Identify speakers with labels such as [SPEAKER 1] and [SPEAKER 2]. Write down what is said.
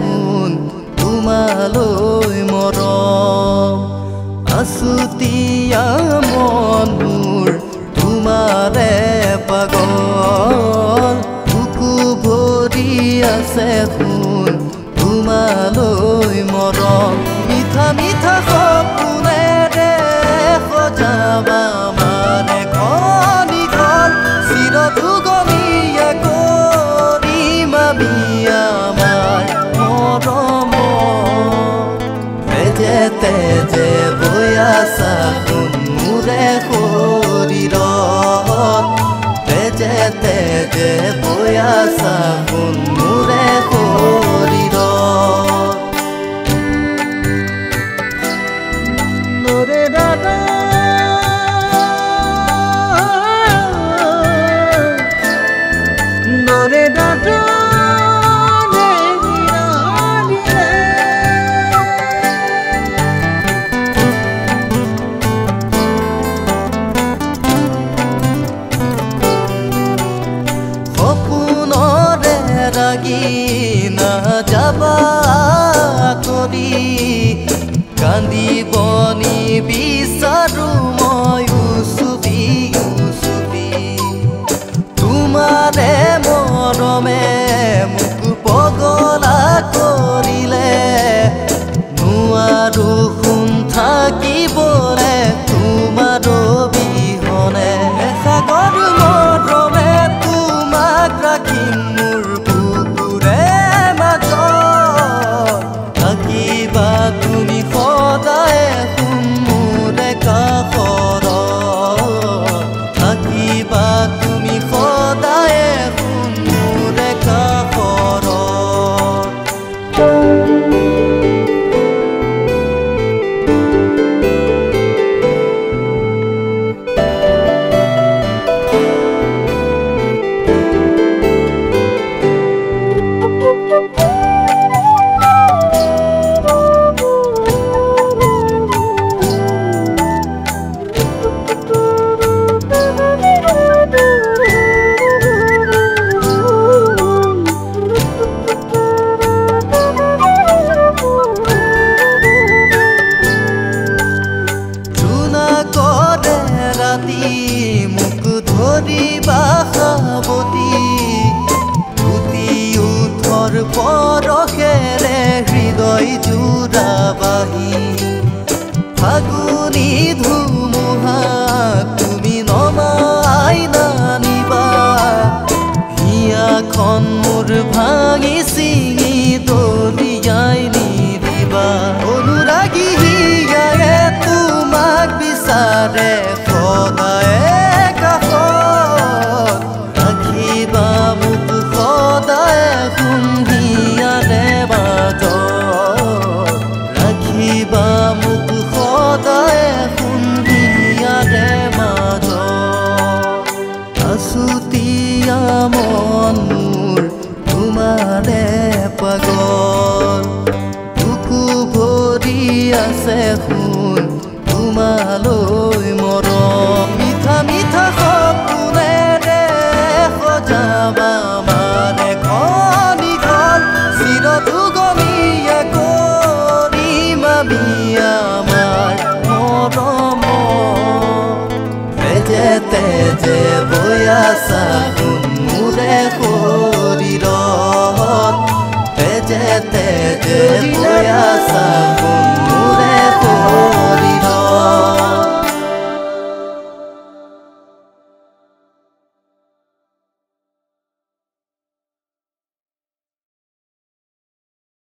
[SPEAKER 1] শুন তোমালৈ মৰম আছুতীয়া মন মোৰ তোমাৰে পাগল বুকু ভৰি আছে শুন তোমালৈ মৰম মিঠা মিঠা সপোনেৰে সজাবা মানে খনিখন চিৰদুগমীয়া কৰিম আমি আমাৰ মৰম তেজে তেজে বৈ আছা শুন মোৰে শৰীৰত তেজে তেজে বৈ আছা শুন মোৰে শৰীৰত নৰে দাদা নৰে দাদা না যাবা কৰি কান্দিবনি বিচাৰো মই উচুবি উচুবি তোমাৰে মৰমে মোক পগলা কৰিলে নোৱাৰো শুন থাকিবলে তোমাৰ বিহনে সাগৰ মৰমে তোমাক ৰাখিম মোৰ তুমি সদায় শুন মোৰে কাষৰত থাকিবা তুমি সদায় শুন মোৰে কাষৰত মোক ধৰিবা সাৱটি উঠি উঠৰ পৰশেৰে হৃদয় জোৰাবাহি ফাগুনী ধুমুহা তুমি নমাই নানিবা হিয়াখন মোৰ ভাঙি চিঙি দলিয়াই নিদিবা অনুৰাগী হিয়াৰে তোমাক বিচাৰে সদায় কাষত ৰাখিবা মোক সদায় সুন্ধিয়াৰে মাজত ৰাখিবা মোক সদায় সুন্ধিয়াৰে মাজত আছুতীয়া মন মোৰ তোমাৰে পাগল বুকু ভৰি আছে শুন তোমালৈ মৰম মিঠা মিঠা সপোনেৰে সজাবা মানে খনিখন চিৰদুগমীয়া কৰিম আমি আমাৰ মৰম তেজে তেজে বৈ আছা শুন মোৰে শৰীৰত তেজে তেজে বৈ আছা শুন